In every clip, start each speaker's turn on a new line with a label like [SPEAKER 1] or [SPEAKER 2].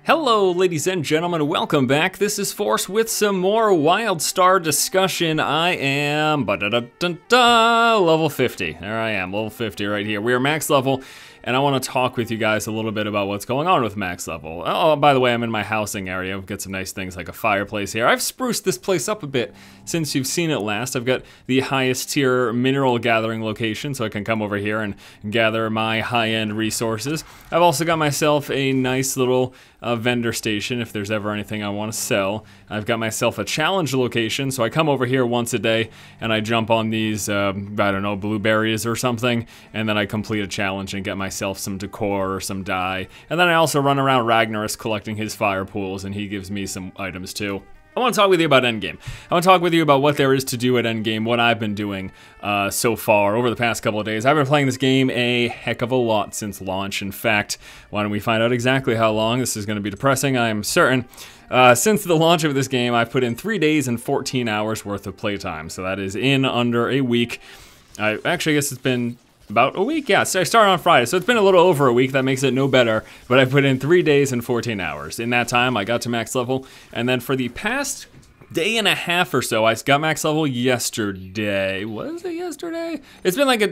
[SPEAKER 1] Hello, ladies and gentlemen, welcome back. This is Force with some more WildStar discussion. I am level 50. There I am, level 50 right here. We are max level, and I want to talk with you guys a little bit about what's going on with max level. Oh, by the way, I'm in my housing area. I've got some nice things like a fireplace here. I've spruced this place up a bit since you've seen it last. I've got the highest tier mineral gathering location, so I can come over here and gather my high-end resources. I've also got myself a nice little vendor station if there's ever anything I want to sell. I've got myself a challenge location, so I come over here once a day and I jump on these, I don't know, blueberries or something, and then I complete a challenge and get myself some decor or some dye. And then I also run around Ragnarus collecting his fire pools, and he gives me some items too. I want to talk with you about Endgame. I want to talk with you about what there is to do at Endgame, what I've been doing so far over the past couple of days. I've been playing this game a heck of a lot since launch. In fact, why don't we find out exactly how long? This is going to be depressing, I am certain. Since the launch of this game, I've put in 3 days and 14 hours worth of playtime. So that is in under a week. Actually, I guess it's been about a week, yeah. So I started on Friday, so it's been a little over a week. That makes it no better, but I put in 3 days and 14 hours. In that time, I got to max level, and then for the past day and a half or so, I got max level yesterday. Was it yesterday? It's been like a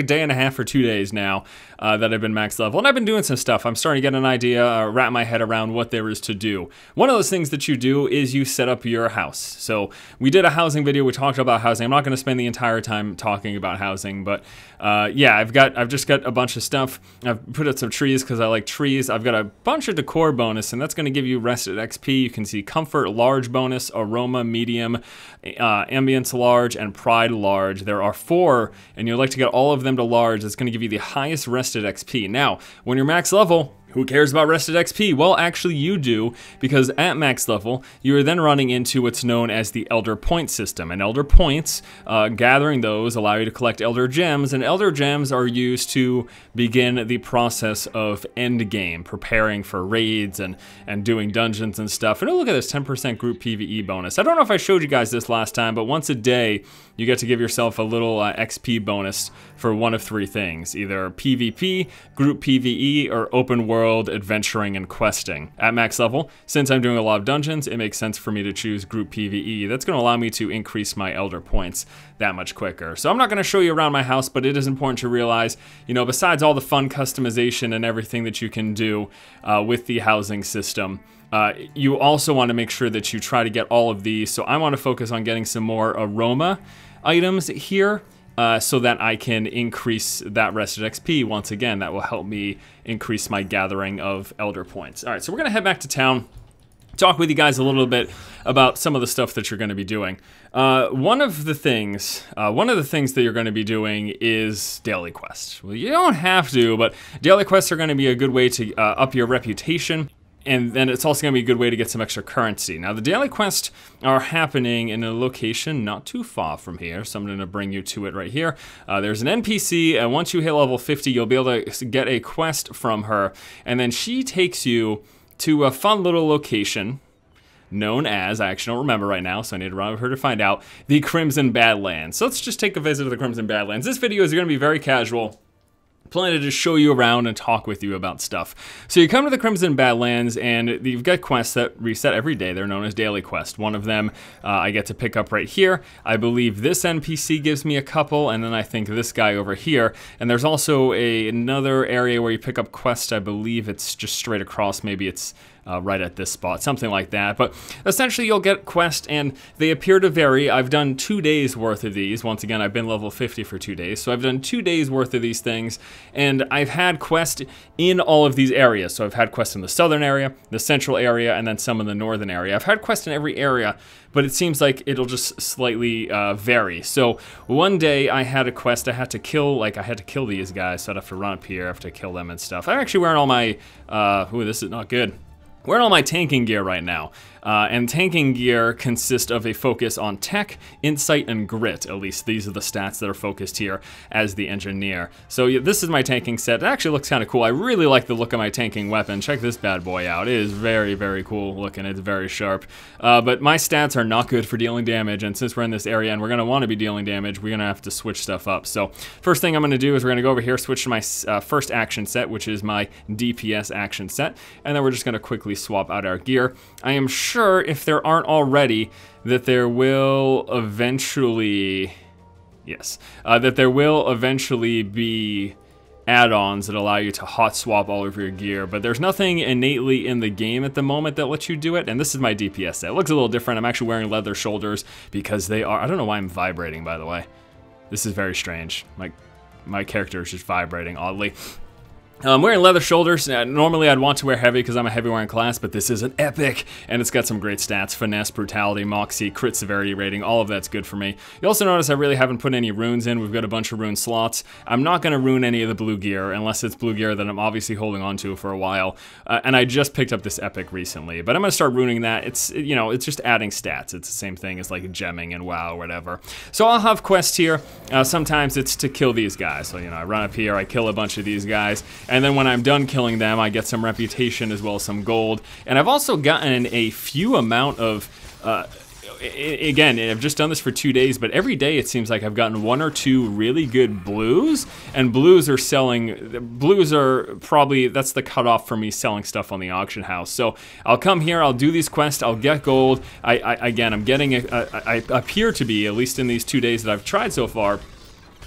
[SPEAKER 1] day and a half or 2 days now that I've been max level, and I've been doing some stuff. I'm starting to get an idea, wrap my head around what there is to do. One of those things that you do is you set up your house. So we did a housing video. We talked about housing. I'm not going to spend the entire time talking about housing, but yeah, I've just got a bunch of stuff. I've put out some trees because I like trees. I've got a bunch of decor bonus, and that's going to give you rested XP. You can see comfort large bonus, aroma medium, ambience large, and pride large. There are 4, and you'd like to get all of them to large. It's going to give you the highest rested XP. Now, when you're max level, who cares about rested XP? Well, actually you do, because at max level, you are then running into what's known as the Elder Point system. And Elder Points, gathering those, allow you to collect Elder Gems, and Elder Gems are used to begin the process of endgame, preparing for raids and doing dungeons and stuff. And oh, look at this, 10% group PvE bonus. I don't know if I showed you guys this last time, but once a day, you get to give yourself a little XP bonus for one of 3 things, either PvP, group PvE, or open world adventuring and questing. At max level, since I'm doing a lot of dungeons, it makes sense for me to choose group PvE. That's going to allow me to increase my Elder Points that much quicker. So I'm not going to show you around my house, but it is important to realize, you know, besides all the fun customization and everything that you can do with the housing system, you also want to make sure that you try to get all of these. So I want to focus on getting some more aroma items here, so that I can increase that rested XP. Once again, that will help me increase my gathering of Elder Points. All right, so we're gonna head back to town, talk with you guys a little bit about some of the stuff that you're gonna be doing. One of the things that you're gonna be doing is daily quests. Well, you don't have to, but daily quests are gonna be a good way to up your reputation. And then it's also going to be a good way to get some extra currency. Now, the daily quests are happening in a location not too far from here, so I'm going to bring you to it right here. There's an NPC, and once you hit level 50, you'll be able to get a quest from her, and then she takes you to a fun little location known as, I actually don't remember right now, so I need to run with her to find out, the Crimson Badlands. So let's just take a visit to the Crimson Badlands. This video is going to be very casual. Plan to just show you around and talk with you about stuff. So you come to the Crimson Badlands, and you've got quests that reset every day. They're known as daily quests. One of them I get to pick up right here. I believe this NPC gives me a couple, and then I think this guy over here. And there's also another area where you pick up quests. I believe it's just straight across. Maybe it's right at this spot, something like that. But essentially you'll get quests, and they appear to vary. I've done 2 days worth of these. Once again, I've been level 50 for 2 days, so I've done 2 days worth of these things, and I've had quests in all of these areas. So I've had quests in the southern area, the central area, and then some in the northern area. I've had quests in every area, but it seems like it'll just slightly vary. So one day I had a quest I had to kill, these guys, so I'd have to run up here, I have to kill them and stuff. I'm actually wearing all my, ooh, this is not good. Wearing all my tanking gear right now, and tanking gear consists of a focus on tech, insight, and grit. At least these are the stats that are focused here as the engineer. So yeah, this is my tanking set. It actually looks kind of cool. I really like the look of my tanking weapon. Check this bad boy out. It is very, very cool looking. It's very sharp. But my stats are not good for dealing damage, and since we're in this area and we're going to want to be dealing damage, we're going to have to switch stuff up. So first thing I'm going to do is we're going to go over here, switch to my first action set, which is my DPS action set, and then we're just going to quickly we swap out our gear. I am sure, if there aren't already, that there will eventually... Yes, that there will eventually be add-ons that allow you to hot swap all of your gear, but there's nothing innately in the game at the moment that lets you do it, and this is my DPS set. It looks a little different. I'm actually wearing leather shoulders because they are... I don't know why I'm vibrating, by the way. This is very strange. My character is just vibrating oddly. I'm wearing leather shoulders. Normally I'd want to wear heavy because I'm a heavy wearing class, but this is an epic, and it's got some great stats. Finesse, brutality, moxie, crit severity rating, all of that's good for me. You also notice I really haven't put any runes in. We've got a bunch of rune slots. I'm not going to rune any of the blue gear, unless it's blue gear that I'm obviously holding on to for a while. And I just picked up this epic recently, but I'm going to start runing that. It's, you know, it's just adding stats. It's the same thing as like gemming and WoW or whatever. So I'll have quests here. Sometimes it's to kill these guys. So, you know, I run up here, I kill a bunch of these guys, and then when I'm done killing them, I get some reputation as well as some gold. And I've also gotten a few amount of, again, I've just done this for 2 days, but every day it seems like I've gotten 1 or 2 really good blues, and blues are selling, blues are probably, that's the cutoff for me selling stuff on the auction house. So I'll come here, I'll do these quests, I'll get gold. Again, I'm getting, I appear to be, at least in these 2 days that I've tried so far,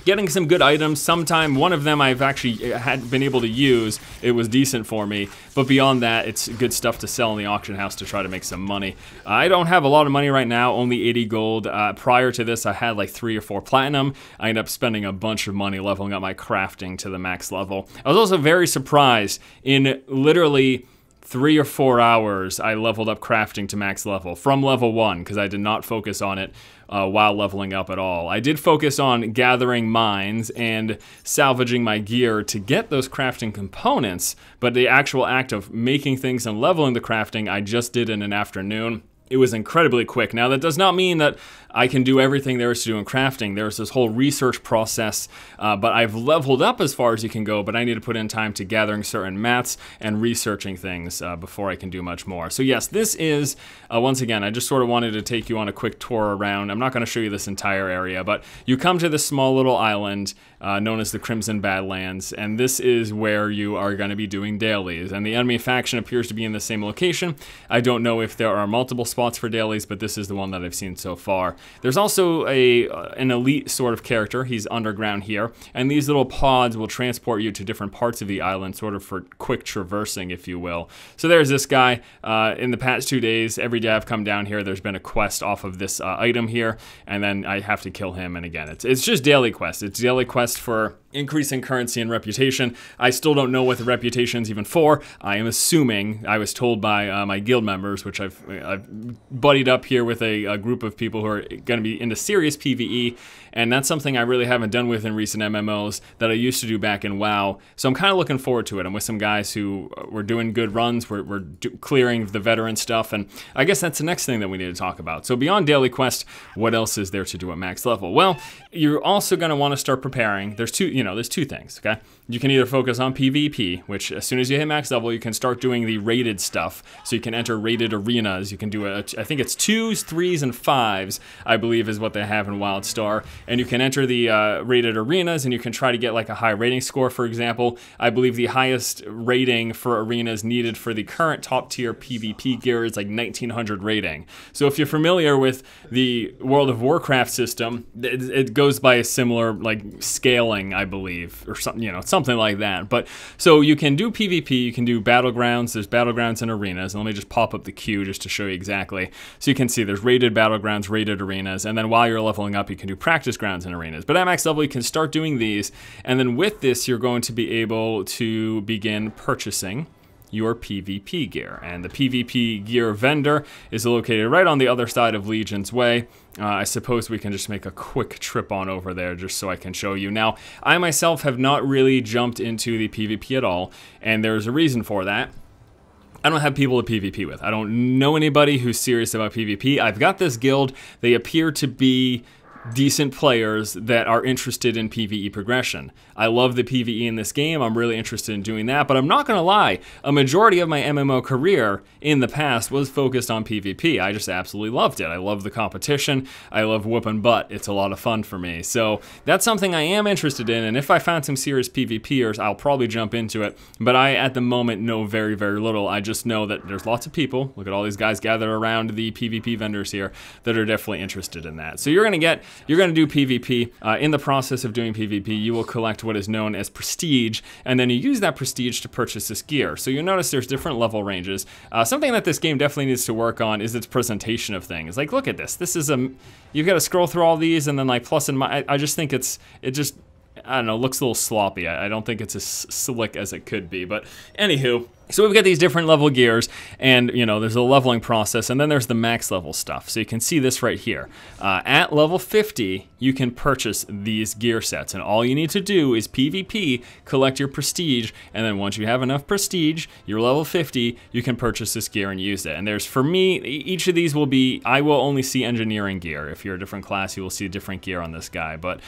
[SPEAKER 1] getting some good items. Sometime one of them I've actually had been able to use. It was decent for me, but beyond that, it's good stuff to sell in the auction house to try to make some money. I don't have a lot of money right now, only 80 gold. Prior to this, I had like 3 or 4 platinum. I ended up spending a bunch of money leveling up my crafting to the max level. I was also very surprised in literally 3 or 4 hours, I leveled up crafting to max level from level 1 because I did not focus on it while leveling up at all. I did focus on gathering mines and salvaging my gear to get those crafting components, but the actual act of making things and leveling the crafting, I just did in an afternoon. It was incredibly quick. Now, that does not mean that I can do everything there is to do in crafting. There's this whole research process, but I've leveled up as far as you can go, but I need to put in time to gathering certain mats and researching things before I can do much more. So yes, this is, once again, I just sort of wanted to take you on a quick tour around. I'm not going to show you this entire area, but you come to this small little island known as the Crimson Badlands, and this is where you are going to be doing dailies, and the enemy faction appears to be in the same location. I don't know if there are multiple spots for dailies, but this is the one that I've seen so far. There's also an elite sort of character. He's underground here, and these little pods will transport you to different parts of the island, sort of for quick traversing, if you will. So there's this guy. In the past 2 days, every day I've come down here, there's been a quest off of this item here, and then I have to kill him, and again, it's just daily quests. It's daily quest for increasing currency and reputation. I still don't know what the reputation's even for. I am assuming, I was told by my guild members, which I've buddied up here with a group of people who are going to be into serious PvE, and that's something I really haven't done with in recent MMOs that I used to do back in WoW. So I'm kind of looking forward to it. I'm with some guys who were doing good runs, we're clearing the veteran stuff, and I guess that's the next thing that we need to talk about. So beyond daily quest, what else is there to do at max level? Well, you're also going to want to start preparing. There's two things, okay? You can either focus on PvP, which as soon as you hit max level, you can start doing the rated stuff. So you can enter rated arenas. You can do I think it's 2s, 3s, and 5s, I believe is what they have in WildStar. And you can enter the rated arenas, and you can try to get like a high rating score, for example. I believe the highest rating for arenas needed for the current top tier PvP gear is like 1900 rating. So if you're familiar with the World of Warcraft system, it goes by a similar like scaling, I believe, or something, you know, something like that. But so you can do PvP, you can do battlegrounds. There's battlegrounds and arenas, and let me just pop up the queue just to show you exactly. So you can see there's rated battlegrounds, rated arenas, and then while you're leveling up, you can do practice grounds and arenas. But at max level, you can start doing these, and then with this, you're going to be able to begin purchasing your PvP gear. And the PvP gear vendor is located right on the other side of Legion's Way. I suppose we can just make a quick trip on over there just so I can show you. Now, I myself have not really jumped into the PvP at all, and there's a reason for that. I don't have people to PvP with. I don't know anybody who's serious about PvP. I've got this guild. They appear to be decent players that are interested in PvE progression. I love the PvE in this game. I'm really interested in doing that, but I'm not gonna lie, a majority of my MMO career in the past was focused on PvP. I just absolutely loved it. I love the competition. I love whooping butt. It's a lot of fun for me. So that's something I am interested in, and if I found some serious PvPers, I'll probably jump into it, but I, at the moment, know very, very little. I just know that there's lots of people, look at all these guys gathered around the PvP vendors here, that are definitely interested in that. So you're gonna do PvP. In the process of doing PvP, you will collect what is known as prestige, and then you use that prestige to purchase this gear. So you'll notice there's different level ranges. Something that this game definitely needs to work on is its presentation of things. Like, look at this. This is you've got to scroll through all these, and then like plus and minus. I just think it just, I don't know, looks a little sloppy. I don't think it's as slick as it could be, but anywho. So we've got these different level gears, and you know, there's a leveling process, and then there's the max level stuff. So you can see this right here. At level 50, you can purchase these gear sets, and all you need to do is PvP, collect your prestige, and then once you have enough prestige, you're level 50, you can purchase this gear and use it. And there's, for me, each of these will be, I will only see engineering gear. If you're a different class, you will see different gear on this guy. But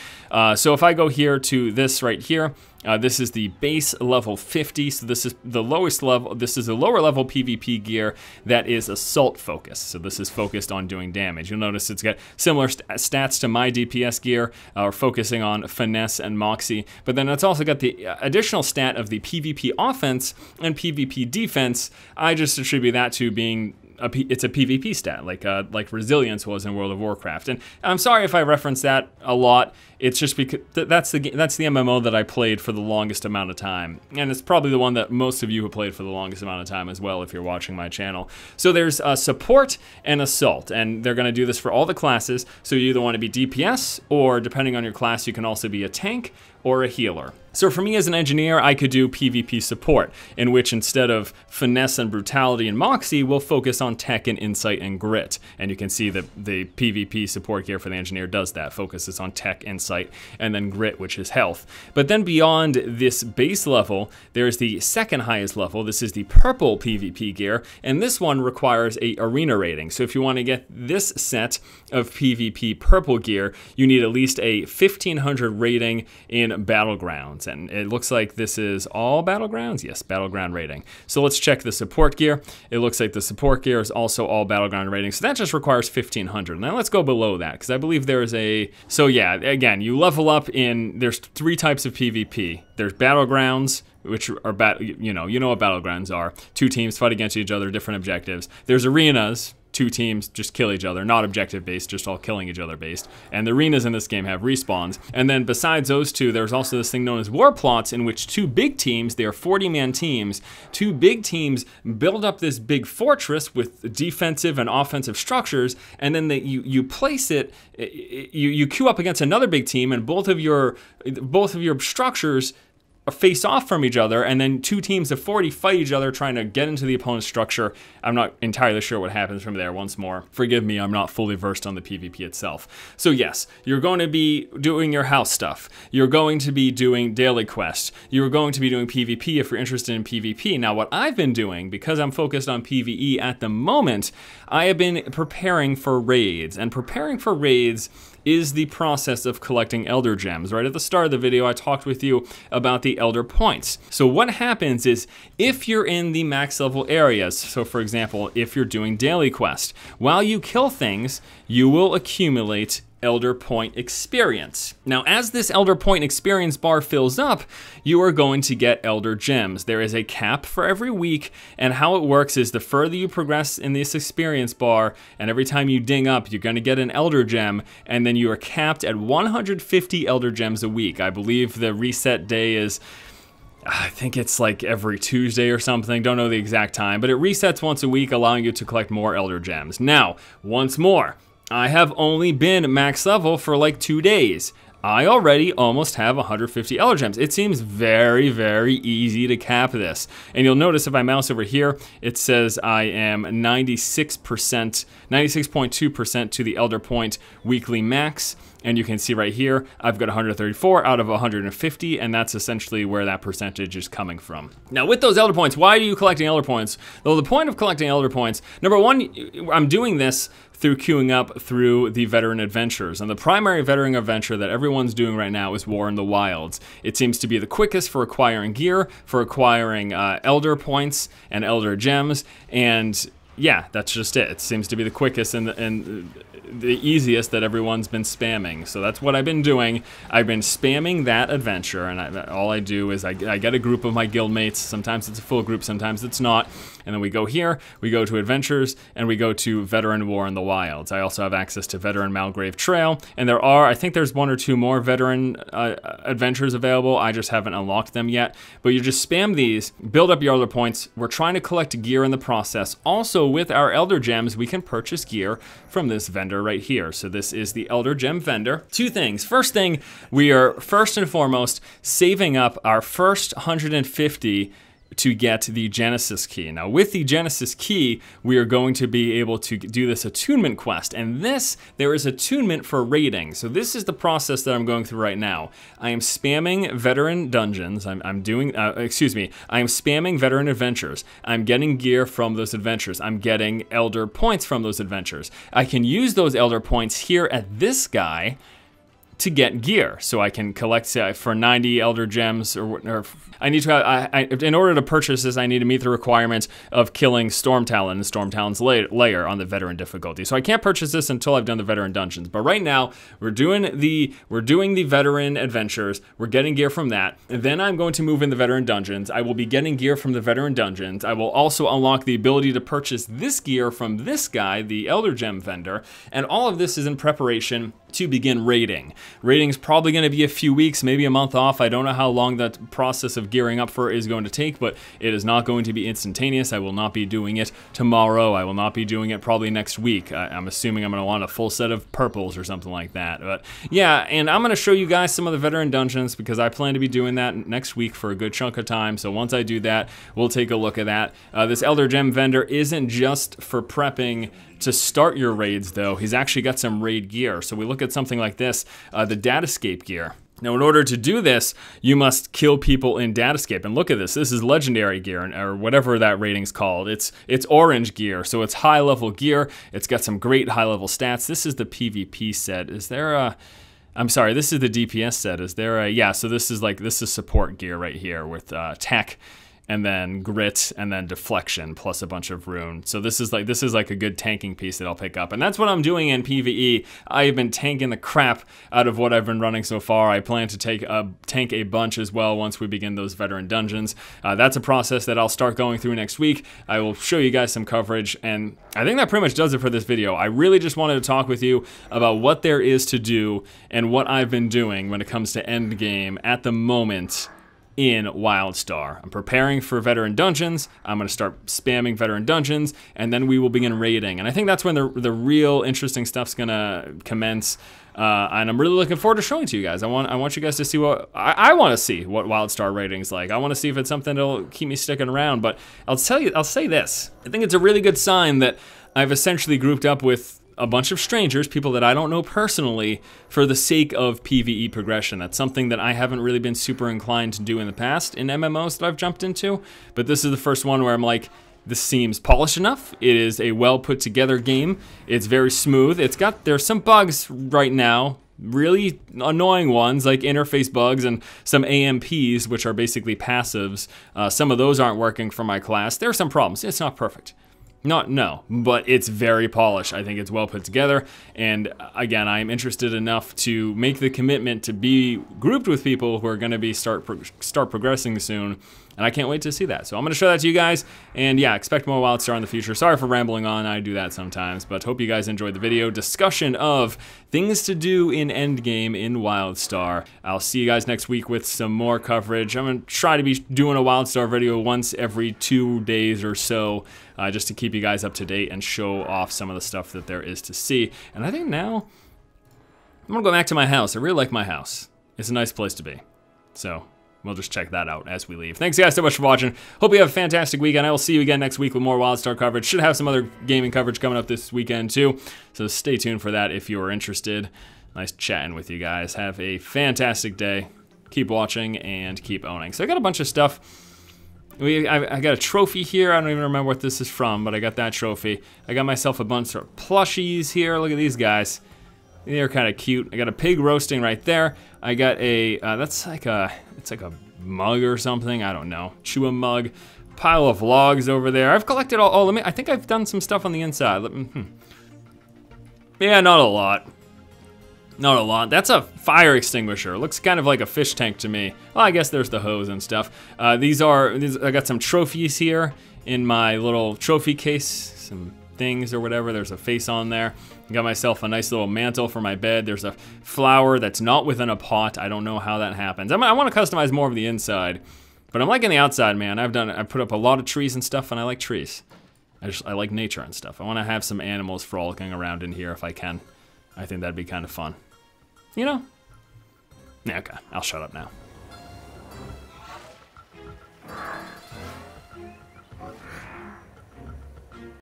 [SPEAKER 1] so if I go here to this right here, this is the base level 50, so this is the lowest level. This is a lower level PvP gear that is assault focused. So this is focused on doing damage. You'll notice it's got similar stats to my DPS gear, focusing on finesse and moxie. But then it's also got the additional stat of the PvP offense and PvP defense. I just attribute that to being it's a PvP stat, like resilience was in World of Warcraft. And I'm sorry if I reference that a lot. It's just because that's the MMO that I played for the longest amount of time, and it's probably the one that most of you have played for the longest amount of time as well if you're watching my channel. So there's support and assault, and they're going to do this for all the classes. So you either want to be DPS, or depending on your class, you can also be a tank or a healer. So for me as an engineer, I could do PvP support, in which instead of finesse and brutality and moxie, we'll focus on tech and insight and grit. And you can see that the PvP support gear for the engineer does that, focuses on tech, insight, and then grit, which is health. But then beyond this base level, there's the second highest level. This is the purple PvP gear, and this one requires a arena rating. So if you want to get this set of PvP purple gear, you need at least a 1500 rating in Battlegrounds. And it looks like this is all Battlegrounds. Yes, Battleground rating. So let's check the support gear. It looks like the support gear is also all Battleground rating. So that just requires 1500. Now let's go below that, because I believe there is a, so yeah, again, you level up in, there's 3 types of PvP. There's Battlegrounds, which are, you know what Battlegrounds are. 2 teams fight against each other, different objectives. There's arenas. 2 teams just kill each other, not objective based, just all killing each other based. And the arenas in this game have respawns. And then besides those 2, there's also this thing known as war plots, in which 2 big teams, they are 40-man teams, 2 big teams build up this big fortress with defensive and offensive structures, and then you place it, you queue up against another big team, and both of your structures face off from each other, and then 2 teams of 40 fight each other trying to get into the opponent's structure. I'm not entirely sure what happens from there. Once more, forgive me, I'm not fully versed on the PvP itself. So yes, you're going to be doing your house stuff. You're going to be doing daily quests. You're going to be doing PvP if you're interested in PvP. Now what I've been doing, because I'm focused on PvE at the moment, I have been preparing for raids, and preparing for raids is the process of collecting Elder Gems. Right at the start of the video, I talked with you about the Elder Points. So what happens is, if you're in the max level areas, so for example, if you're doing daily quest, while you kill things, you will accumulate Elder Point experience. Now, as this Elder Point experience bar fills up, you are going to get Elder Gems. There is a cap for every week, and how it works is the further you progress in this experience bar, and every time you ding up, you're going to get an Elder Gem, and then you are capped at 150 Elder Gems a week. I believe the reset day is, I think it's like every Tuesday or something, don't know the exact time, but it resets once a week, allowing you to collect more Elder Gems. Now, once more, I have only been max level for like 2 days. I already almost have 150 Elder Gems. It seems very, very easy to cap this. And you'll notice if I mouse over here, it says I am 96%, 96.2% to the Elder Point weekly max. And you can see right here, I've got 134 out of 150, and that's essentially where that percentage is coming from. Now with those Elder Points, why are you collecting Elder Points? Well, the point of collecting Elder Points, number one, I'm doing this through queuing up through the Veteran Adventures. And the primary Veteran Adventure that everyone's doing right now is War in the Wilds. It seems to be the quickest for acquiring gear, for acquiring Elder Points and Elder Gems, and yeah, that's just it. It seems to be the quickest and the easiest that everyone's been spamming. So that's what I've been doing. I've been spamming that adventure, and all I do is I get a group of my guildmates. Sometimes it's a full group, sometimes it's not. And then we go here, we go to Adventures, and we go to Veteran War in the Wilds. I also have access to Veteran Malgrave Trail, and I think there's 1 or 2 more Veteran Adventures available. I just haven't unlocked them yet. But you just spam these, build up your Elder Points. We're trying to collect gear in the process. Also, with our Elder Gems, we can purchase gear from this vendor right here. So this is the Elder Gem vendor. 2 things. First thing, we are first and foremost saving up our first 150 to get the Genesis key. Now with the Genesis key, we are going to be able to do this attunement quest, and there is attunement for raiding. So this is the process that I'm going through right now. I am spamming Veteran Dungeons, I am spamming Veteran Adventures. I'm getting gear from those adventures. I'm getting Elder Points from those adventures. I can use those Elder Points here at this guy to get gear. So I can collect for 90 Elder Gems, or I need to, in order to purchase this, I need to meet the requirement of killing Stormtalon and Stormtalon's lair on the Veteran difficulty. So I can't purchase this until I've done the Veteran Dungeons. But right now, we're doing the Veteran Adventures. We're getting gear from that. And then I'm going to move in the Veteran Dungeons. I will be getting gear from the Veteran Dungeons. I will also unlock the ability to purchase this gear from this guy, the Elder Gem vendor. And all of this is in preparation to begin raiding. Raiding's probably going to be a few weeks, maybe a month off. I don't know how long that process of gearing up for is going to take, but it is not going to be instantaneous. I will not be doing it tomorrow. I will not be doing it probably next week. I'm assuming I'm going to want a full set of purples or something like that. But yeah, and I'm going to show you guys some of the Veteran Dungeons because I plan to be doing that next week for a good chunk of time. So once I do that, we'll take a look at that. This Elder Gem vendor isn't just for prepping to start your raids though. He's actually got some raid gear. So we look at something like this, the Datascape gear. Now in order to do this, you must kill people in Datascape. And look at this, this is legendary gear, or whatever that rating's called. It's orange gear, so it's high level gear. It's got some great high level stats. This is the PvP set. Is there a, I'm sorry, this is the DPS set. Is there a, yeah, so this is support gear right here with tech, and then grit, and then deflection, plus a bunch of rune. So this is like a good tanking piece that I'll pick up. And that's what I'm doing in PvE. I've been tanking the crap out of what I've been running so far. I plan to tank a bunch as well once we begin those Veteran Dungeons. That's a process that I'll start going through next week. I will show you guys some coverage, and I think that pretty much does it for this video. I really just wanted to talk with you about what there is to do and what I've been doing when it comes to endgame at the moment in WildStar. I'm preparing for Veteran Dungeons. I'm going to start spamming Veteran Dungeons, and then we will begin raiding. And I think that's when the real interesting stuff's going to commence. And I'm really looking forward to showing it to you guys. I want you guys to see what I want to see what WildStar rating's like. I want to see if it's something that'll keep me sticking around. But I'll say this. I think it's a really good sign that I've essentially grouped up with a bunch of strangers, people that I don't know personally, for the sake of PvE progression. That's something that I haven't really been super inclined to do in the past in MMOs that I've jumped into, but this is the first one where I'm like, this seems polished enough. It is a well put together game. It's very smooth. There's some bugs right now, really annoying ones like interface bugs and some AMPs, which are basically passives. Some of those aren't working for my class. There are some problems. It's not perfect. No, but it's very polished. I think it's well put together, and again, I'm interested enough to make the commitment to be grouped with people who are going to be start progressing soon, and I can't wait to see that. So I'm going to show that to you guys, and yeah, expect more WildStar in the future. Sorry for rambling on, I do that sometimes, but hope you guys enjoyed the video discussion of things to do in endgame in WildStar. I'll see you guys next week with some more coverage. I'm going to try to be doing a WildStar video once every 2 days or so, just to keep you guys up to date and show off some of the stuff that there is to see. And I think now, I'm gonna go back to my house. I really like my house. It's a nice place to be. So, we'll just check that out as we leave. Thanks guys so much for watching. Hope you have a fantastic weekend. I will see you again next week with more WildStar coverage. Should have some other gaming coverage coming up this weekend too. So stay tuned for that if you are interested. Nice chatting with you guys. Have a fantastic day. Keep watching and keep owning. So I got a bunch of stuff. I got a trophy here. I don't even remember what this is from, but I got that trophy. I got myself a bunch of plushies here. Look at these guys. They're kind of cute. I got a pig roasting right there. I got a, it's like a mug or something. I don't know. Chew a mug. Pile of logs over there. I've collected all, I think I've done some stuff on the inside. Yeah, not a lot. Not a lot. That's a fire extinguisher. Looks kind of like a fish tank to me. Well, I guess there's the hose and stuff. I got some trophies here in my little trophy case. Some things or whatever. There's a face on there. I got myself a nice little mantle for my bed. There's a flower that's not within a pot. I don't know how that happens. I want to customize more of the inside, but I'm liking the outside, man. I put up a lot of trees and stuff, and I like trees. I like nature and stuff. I want to have some animals frolicking around in here if I can. I think that'd be kind of fun. You know? Yeah, okay, I'll shut up now.